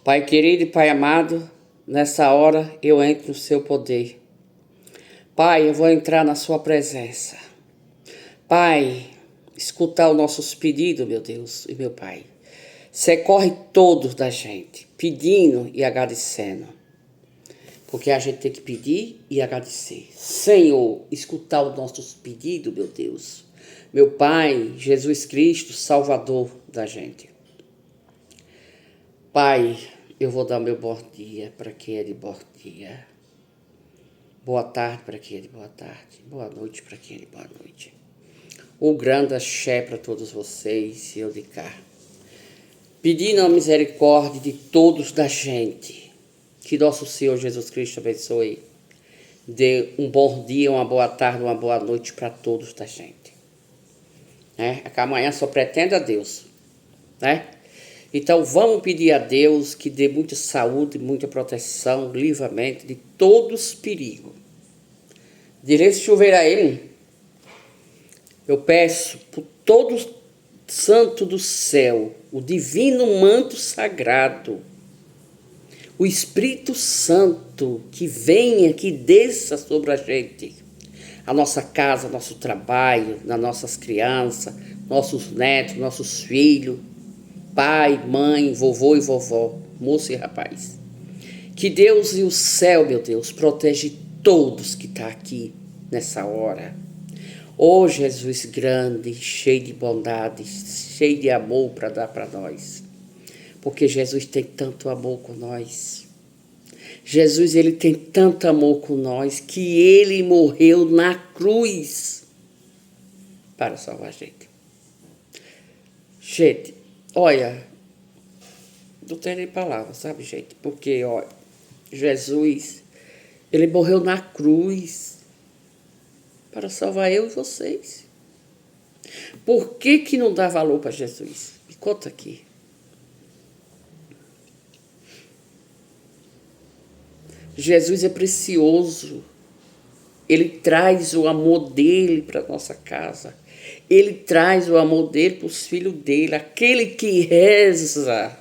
Pai querido e Pai amado, nessa hora eu entro no seu poder. Pai, eu vou entrar na sua presença. Pai, escutar os nossos pedidos, meu Deus e meu Pai. Socorre todos da gente, pedindo e agradecendo. Porque a gente tem que pedir e agradecer. Senhor, escutar os nossos pedidos, meu Deus. Meu Pai, Jesus Cristo, Salvador da gente. Pai, eu vou dar meu bom dia para quem é de bom dia. Boa tarde para quem é de boa tarde. Boa noite para quem é de boa noite. Um grande axé para todos vocês e eu de cá. Pedindo a misericórdia de todos da gente. Que nosso Senhor Jesus Cristo abençoe. Dê um bom dia, uma boa tarde, uma boa noite para todos da gente. Né? Que amanhã só pretende a Deus. Né? Então vamos pedir a Deus que dê muita saúde, muita proteção, livramento de todos os perigos. Direito chover a Ele, eu peço por todo santo do céu, o divino manto sagrado, o Espírito Santo que venha, que desça sobre a gente, a nossa casa, nosso trabalho, nas nossas crianças, nossos netos, nossos filhos, pai, mãe, vovô e vovó, moço e rapaz. Que Deus e o céu, meu Deus, protege todos que estão aqui nessa hora. Ô Jesus grande, cheio de bondade, cheio de amor para dar para nós. Porque Jesus tem tanto amor com nós. Jesus, ele tem tanto amor com nós que ele morreu na cruz para salvar a gente. Gente, olha, não tem nem palavras, sabe, gente? Porque, olha, Jesus, ele morreu na cruz para salvar eu e vocês. Por que não dá valor para Jesus? Me conta aqui. Jesus é precioso. Ele traz o amor dele para nossa casa. Ele traz o amor dele para os filhos dele, aquele que reza.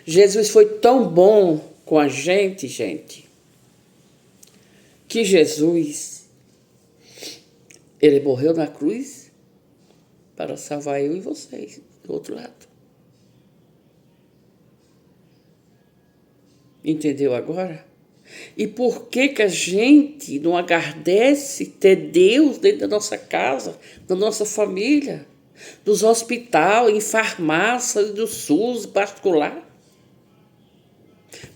Jesus foi tão bom com a gente, que Jesus, ele morreu na cruz para salvar eu e vocês, do outro lado. Entendeu agora? E por que a gente não agradece ter Deus dentro da nossa casa, da nossa família, dos hospitais, em farmácia, do SUS particular?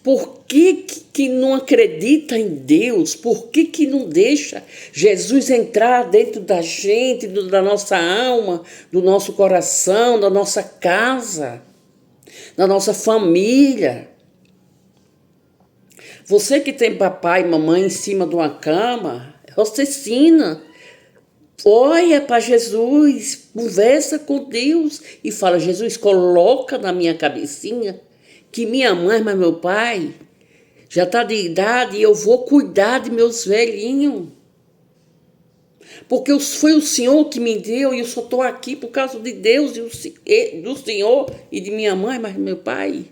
Por que não acredita em Deus? Por que não deixa Jesus entrar dentro da gente, da nossa alma, do nosso coração, da nossa casa, da nossa família? Você que tem papai e mamãe em cima de uma cama, raciocina, olha para Jesus, conversa com Deus e fala: Jesus, coloca na minha cabecinha que minha mãe, mas meu pai já está de idade e eu vou cuidar de meus velhinhos. Porque foi o Senhor que me deu e eu só estou aqui por causa de Deus e do Senhor e de minha mãe, mas meu pai.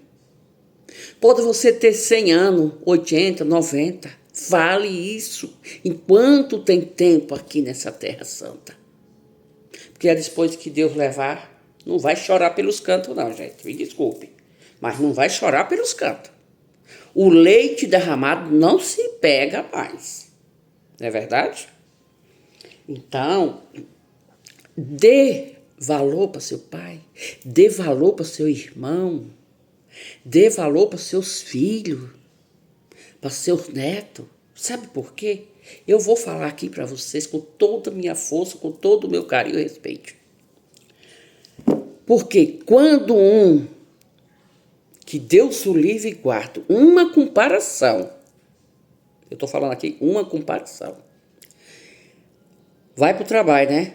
Pode você ter 100 anos, 80, 90. Fale isso enquanto tem tempo aqui nessa terra santa. Porque depois que Deus levar, não vai chorar pelos cantos não, gente. Me desculpe. Mas não vai chorar pelos cantos. O leite derramado não se pega mais. Não é verdade? Então, dê valor para seu pai. Dê valor para seu irmão. Dê valor para seus filhos, para seus netos. Sabe por quê? Eu vou falar aqui para vocês com toda a minha força, com todo o meu carinho e respeito. Porque quando que Deus o livre e guarde, uma comparação, eu estou falando aqui uma comparação, vai para o trabalho, né?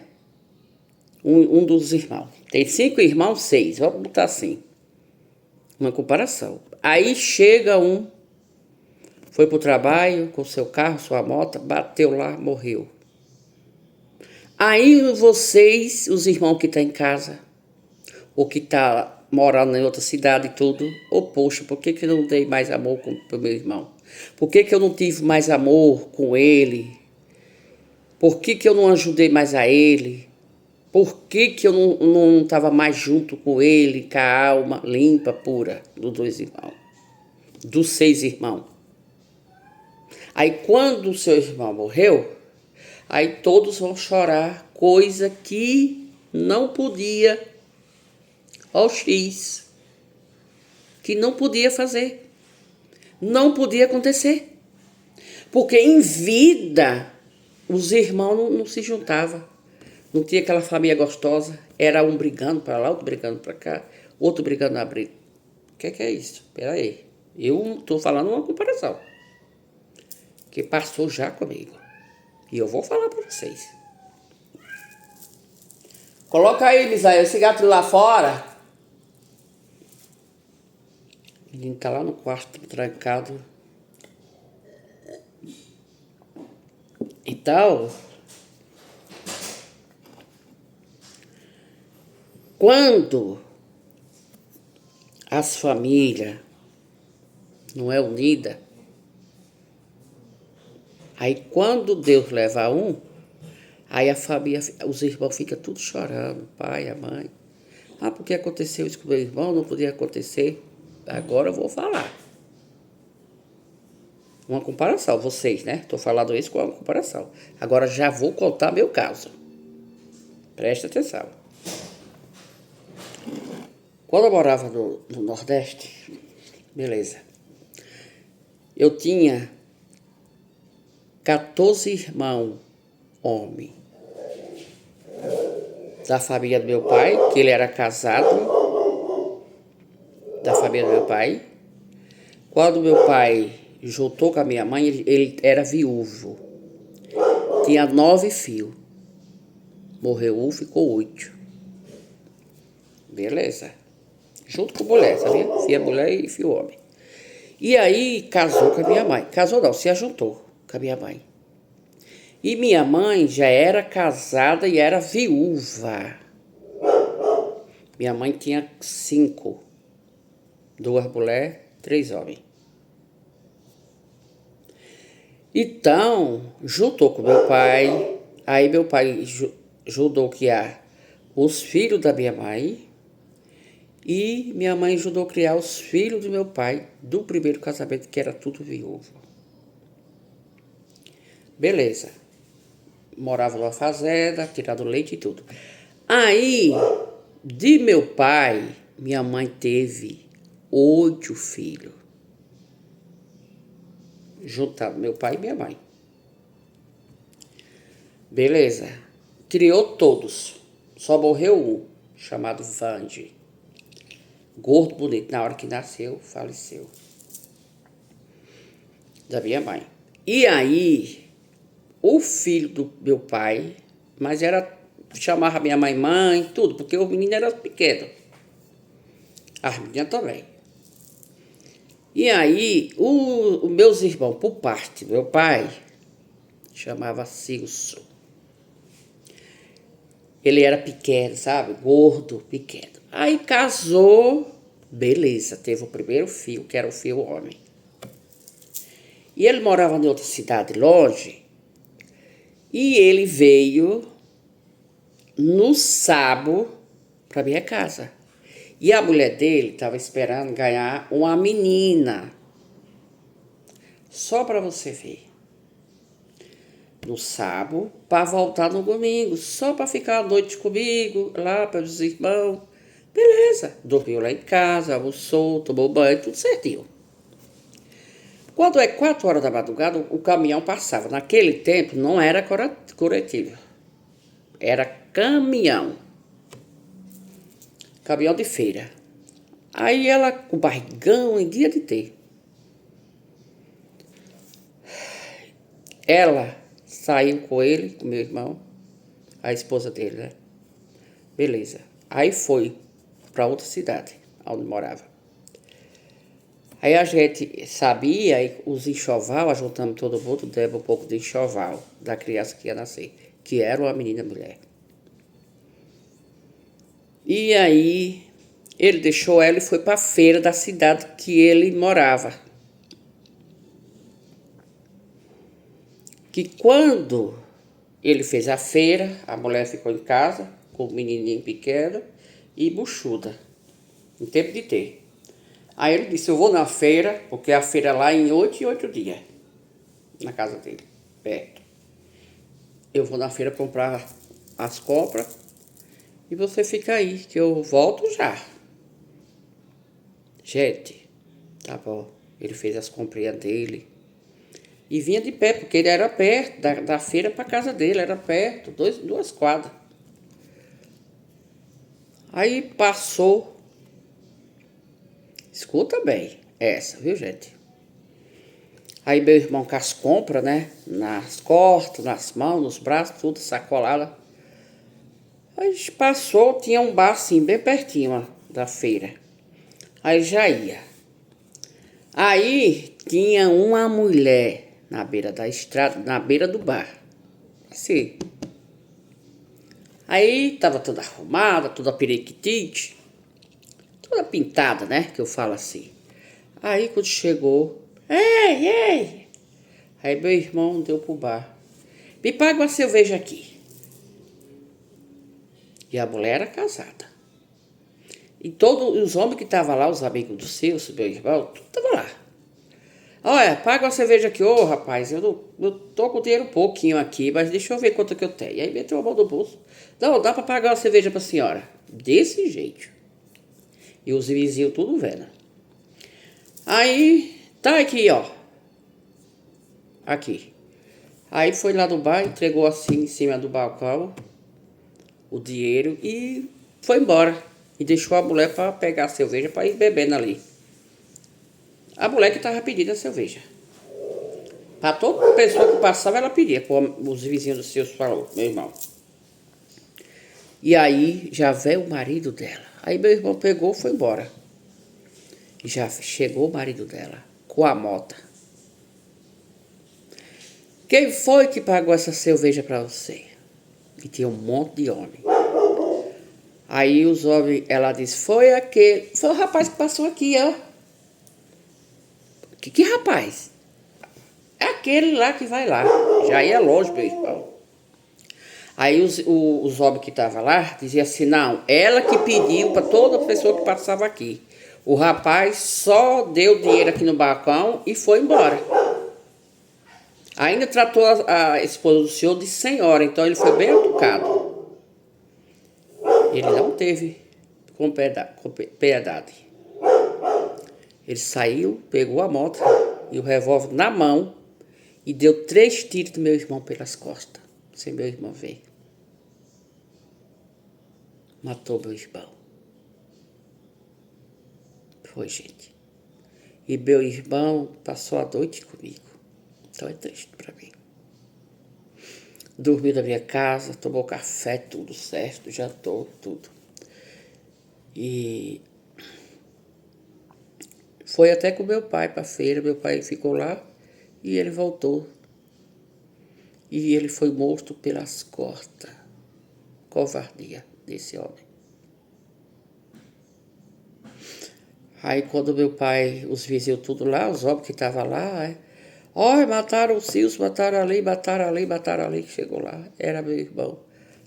Um dos irmãos. Tem 5 irmãos, 6, vamos botar assim. Uma comparação. Aí chega foi para o trabalho com seu carro, sua moto, bateu lá, morreu. Aí vocês, os irmãos que estão em casa, ou que estão morando em outra cidade e tudo. Ô, poxa, por que que eu não dei mais amor pro meu irmão? Por que que eu não tive mais amor com ele? Por que que eu não ajudei mais a ele? Por que que eu não estava mais junto com ele, com a alma limpa, pura, dos dois irmãos? Dos 6 irmãos. Aí quando o seu irmão morreu, aí todos vão chorar, coisa que não podia, ó X, que não podia fazer, não podia acontecer. Porque em vida, os irmãos não se juntavam, não tinha aquela família gostosa, era um brigando para lá, outro brigando para cá, outro brigando na briga. O que é isso? Espera aí, eu estou falando uma comparação, que passou já comigo. E eu vou falar para vocês. Coloca aí, Misael, esse gato lá fora. O menino tá lá no quarto, trancado. Então, quando as famílias não é unida, aí quando Deus leva um, aí a família, os irmãos ficam tudo chorando, o pai, a mãe. Ah, porque aconteceu isso com meu irmão, não podia acontecer. Agora eu vou falar. Uma comparação, vocês, né? Estou falando isso com uma comparação. Agora já vou contar meu caso. Presta atenção. Quando eu morava no Nordeste, beleza. Eu tinha 14 irmãos, homem. Da família do meu pai, que ele era casado. Da família do meu pai. Quando meu pai juntou com a minha mãe, ele era viúvo. Tinha 9 filhos. Morreu um, ficou 8. Beleza. Junto com mulher, sabia? Filha mulher e filho homem. E aí casou com a minha mãe. Casou não, se ajuntou com a minha mãe. E minha mãe já era casada e era viúva. Minha mãe tinha 5. 2 mulheres, 3 homens. Então, juntou com meu pai. Aí meu pai ajudou a criar os filhos da minha mãe. E minha mãe ajudou a criar os filhos do meu pai, do primeiro casamento, que era tudo viúvo. Beleza. Morava numa fazenda, tirando leite e tudo. Aí, de meu pai, minha mãe teve 8 filhos. Juntado meu pai e minha mãe. Beleza. Criou todos. Só morreu um, chamado Vande. Gordo, bonito. Na hora que nasceu, faleceu. Da minha mãe. E aí, o filho do meu pai, mas chamava minha mãe, tudo, porque o menino era pequeno. As meninas também. E aí, os meus irmãos, por parte do meu pai, chamava Cilso. Ele era pequeno, sabe? Gordo, pequeno. Aí casou, beleza, teve o primeiro filho, que era o filho homem. E ele morava em outra cidade longe, e ele veio no sábado para minha casa. E a mulher dele estava esperando ganhar uma menina. Só para você ver. No sábado, para voltar no domingo. Só para ficar a noite comigo, lá para os irmãos. Beleza. Dormiu lá em casa, almoçou, tomou banho, tudo certinho. Quando é 4 horas da madrugada, o caminhão passava. Naquele tempo não era coletivo. Era caminhão. Caminhão de feira. Aí ela, com barrigão, em dia de ter. Ela saiu com ele, com meu irmão, a esposa dele, né? Beleza. Aí foi para outra cidade, onde morava. Aí a gente sabia, aí os enxoval, ajuntamos todo mundo, demos um pouco de enxoval da criança que ia nascer, que era uma menina mulher. E aí Ele deixou ela e foi para a feira da cidade que ele morava. Que quando ele fez a feira, a mulher ficou em casa com o menininho pequeno e buchuda, em tempo de ter. Aí ele disse, eu vou na feira, porque a feira é lá em 8 e 8 dias, na casa dele, perto. Eu vou na feira comprar as compras e você fica aí, que eu volto já. Gente, tá bom. Ele fez as comprinhas dele e vinha de pé, porque ele era perto da feira para casa dele, era perto, duas quadras. Aí passou, escuta bem essa, viu, gente? Aí meu irmão com as compras, né? Nas costas, nas mãos, nos braços, tudo sacolada. Aí passou, tinha um bar assim, bem pertinho ó, da feira. Aí já ia. Aí tinha uma mulher na beira da estrada, na beira do bar. Assim. Aí tava toda arrumada, toda periquitite, toda pintada, né? Que eu falo assim. Aí quando chegou, ei, ei! Aí meu irmão deu pro bar. Me paga uma cerveja aqui. E a mulher era casada. E todos os homens que estavam lá, os amigos do Celso, meu irmão, tudo tava lá. Olha, paga uma cerveja aqui, ô rapaz, eu tô com dinheiro pouquinho aqui, mas deixa eu ver quanto que eu tenho. E aí meteu a mão no bolso. Não, dá pra pagar uma cerveja pra senhora. Desse jeito. E os vizinhos tudo vendo. Aí, tá aqui, ó. Aqui. Aí foi lá no bar, entregou assim em cima do balcão o dinheiro e foi embora. E deixou a mulher para pegar a cerveja para ir bebendo ali. A mulher que estava pedindo a cerveja. Para toda pessoa que passava, ela pedia, como os vizinhos dos seus falou, meu irmão. E aí já veio o marido dela. Aí meu irmão pegou e foi embora. E já chegou o marido dela com a mota. Quem foi que pagou essa cerveja para você? E tinha um monte de homem. Aí os homens, ela disse, foi o rapaz que passou aqui, ó. Que rapaz? É aquele lá que vai lá. Já ia longe, meu irmão. Aí os homens que estavam lá diziam assim, não, ela que pediu para toda pessoa que passava aqui. O rapaz só deu dinheiro aqui no balcão e foi embora. Ainda tratou a esposa do senhor de senhora, então ele foi bem educado. Ele não teve com piedade. Ele saiu, pegou a moto e o revólver na mão e deu 3 tiros do meu irmão pelas costas, sem meu irmão ver. Matou meu irmão. Foi, gente. E meu irmão passou a noite comigo. Então é triste pra mim. Dormiu na minha casa, tomou café, tudo certo, jantou, tudo. E foi até com meu pai pra feira, meu pai ficou lá e ele voltou. E ele foi morto pelas costas. Covardia desse homem. Aí quando meu pai, os vizinhos tudo lá, os homens que estavam lá, olha, mataram o Silvio, mataram ali, mataram ali, mataram ali, que chegou lá, era meu irmão.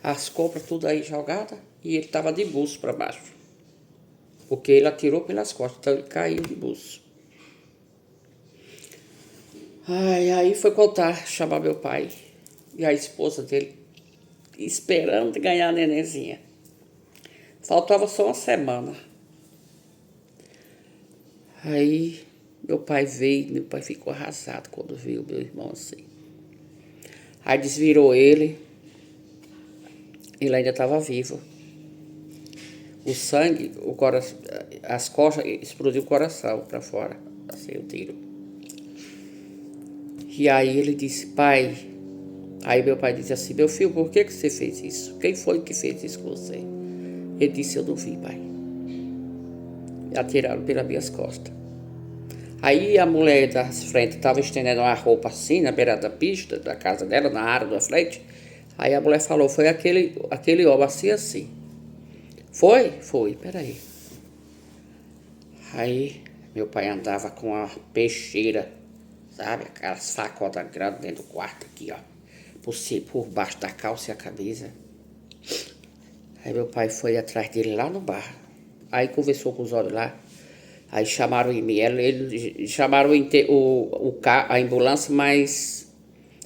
As compras tudo aí jogadas e ele estava de buço para baixo. Porque ele atirou pelas costas, então ele caiu de buço. Aí foi contar, chamar meu pai e a esposa dele, esperando ganhar a nenenzinha. Faltava só uma semana. Aí meu pai veio, meu pai ficou arrasado quando viu meu irmão assim. Aí desvirou ele ainda estava vivo. O sangue, as costas, explodiu o coração para fora, assim o tiro. E aí ele disse, pai, aí meu pai disse assim, meu filho, por que você fez isso? Quem foi que fez isso com você? Ele disse, eu não vi, pai. Atiraram pelas minhas costas. Aí a mulher da frente estava estendendo uma roupa assim, na beira da pista, da casa dela, na área da frente. Aí a mulher falou, foi aquele homem assim, assim. Foi? Foi, peraí. Aí meu pai andava com uma peixeira, sabe? Aquelas facotas grandes dentro do quarto aqui, ó. Por baixo da calça e a camisa. Aí meu pai foi atrás dele lá no bar. Aí conversou com os olhos lá. Aí chamaram o IML, eles chamaram a ambulância, mas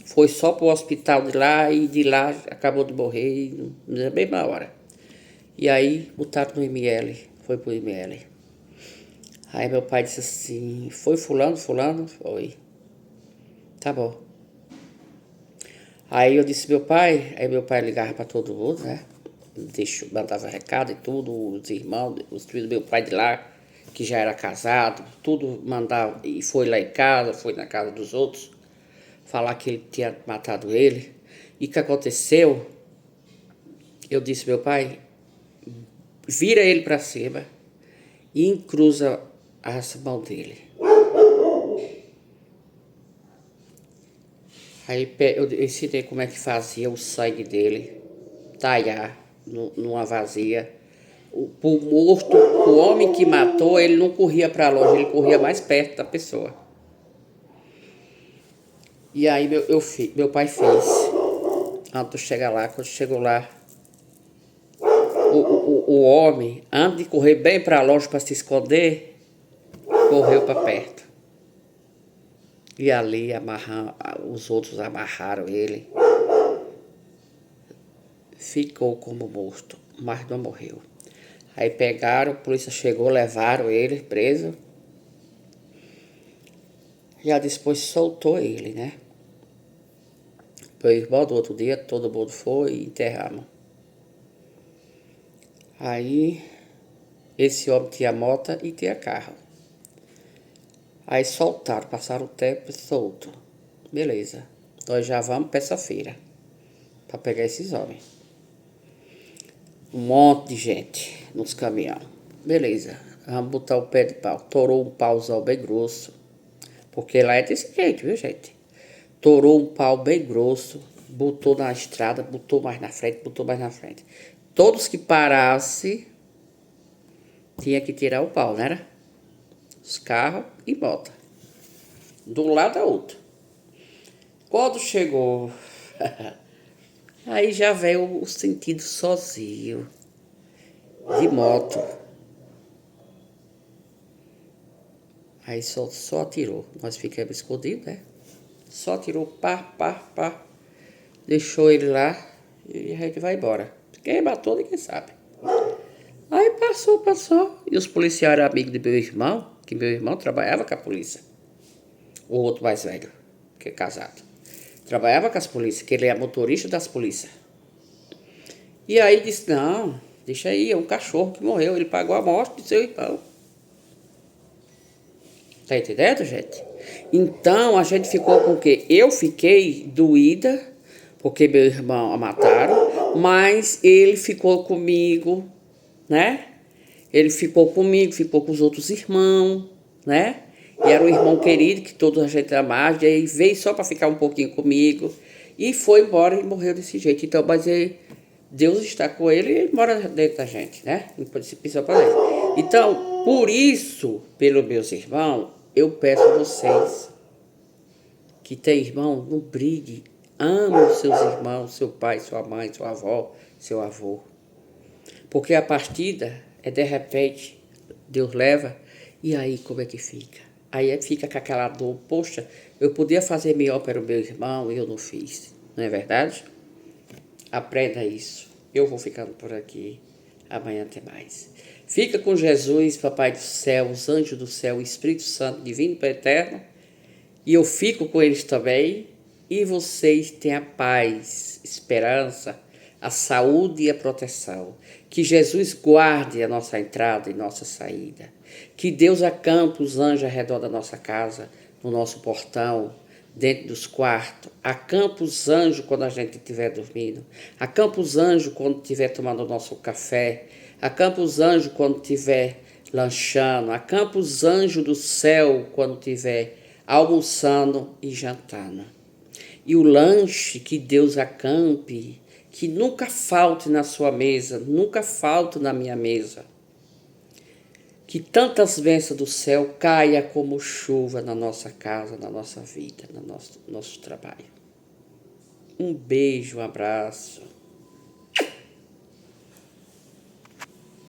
foi só pro hospital de lá e de lá acabou de morrer na mesma hora. E aí botaram no IML, foi pro IML. Aí meu pai disse assim, foi fulano? Fulano? Foi. Tá bom. Aí eu disse aí meu pai ligava pra todo mundo, né? Mandava recado e tudo, os irmãos, os filhos do meu pai de lá, que já era casado, tudo mandava, e foi lá em casa, foi na casa dos outros, falar que ele tinha matado ele. E o que aconteceu? Eu disse, meu pai, vira ele pra cima e encruza as mãos dele. Aí eu ensinei como é que fazia o sangue dele, talhar numa vazia. O morto, o homem que matou, ele não corria para longe, ele corria mais perto da pessoa. E aí meu pai fez. Antes de chegar lá, quando chegou lá, o homem, antes de correr bem para longe para se esconder, correu para perto. E ali os outros amarraram ele. Ficou como morto, mas não morreu. Aí pegaram, a polícia chegou, levaram ele preso. Já depois soltou ele, né? Meu irmão, do outro dia, todo mundo foi e enterramos. Aí, esse homem tinha moto e tinha carro. Aí soltaram, passaram o tempo solto. Beleza, nós já vamos para essa feira, para pegar esses homens. Um monte de gente nos caminhões. Beleza, vamos botar o pé de pau. Torou um pauzão bem grosso, porque lá é desse jeito, viu, gente? Torou um pau bem grosso, botou na estrada, botou mais na frente, botou mais na frente. Todos que parassem, tinha que tirar o pau, né? Os carros e moto. De um lado a outro. Quando chegou, aí já veio o sentido sozinho, de moto. Aí só atirou. Nós ficamos escondidos, né? Só atirou, pá. Deixou ele lá e a gente vai embora. Quem matou, ninguém sabe. Aí passou. E os policiais eram amigos de meu irmão, que meu irmão trabalhava com a polícia. O outro mais velho, que é casado. Trabalhava com as polícias, que ele é motorista das polícias. E aí disse, não, deixa aí, é um cachorro que morreu. Ele pagou a morte do seu irmão. Tá entendendo, gente? Então a gente ficou com o quê? Eu fiquei doída, porque meu irmão a mataram, mas ele ficou comigo, né? Ele ficou comigo, ficou com os outros irmãos, né? E era um irmão querido que toda a gente amava, e aí veio só para ficar um pouquinho comigo e foi embora e morreu desse jeito. Então, mas Deus está com ele e ele mora dentro da gente, né? Não pode se pisar para dentro. Então, por isso, pelos meus irmãos, eu peço a vocês que tem irmão, não brigue. Ame os seus irmãos, seu pai, sua mãe, sua avó, seu avô. Porque a partida é de repente, Deus leva, e aí como é que fica? Aí fica com aquela dor, poxa, eu podia fazer melhor para o meu irmão e eu não fiz. Não é verdade? Aprenda isso. Eu vou ficando por aqui. Amanhã tem mais. Fica com Jesus, Papai do céu, os anjos do céu, o Espírito Santo, divino para eterno. E eu fico com eles também. E vocês têm a paz, esperança, a saúde e a proteção. Que Jesus guarde a nossa entrada e nossa saída. Que Deus acampe os anjos ao redor da nossa casa, no nosso portão, dentro dos quartos. Acampa os anjos quando a gente estiver dormindo. Acampa os anjos quando estiver tomando o nosso café. Acampa os anjos quando estiver lanchando. Acampa os anjos do céu quando estiver almoçando e jantando. E o lanche que Deus acampe, que nunca falte na sua mesa, nunca falte na minha mesa. Que tantas bênçãos do céu caia como chuva na nossa casa, na nossa vida, no nosso trabalho. Um beijo, um abraço.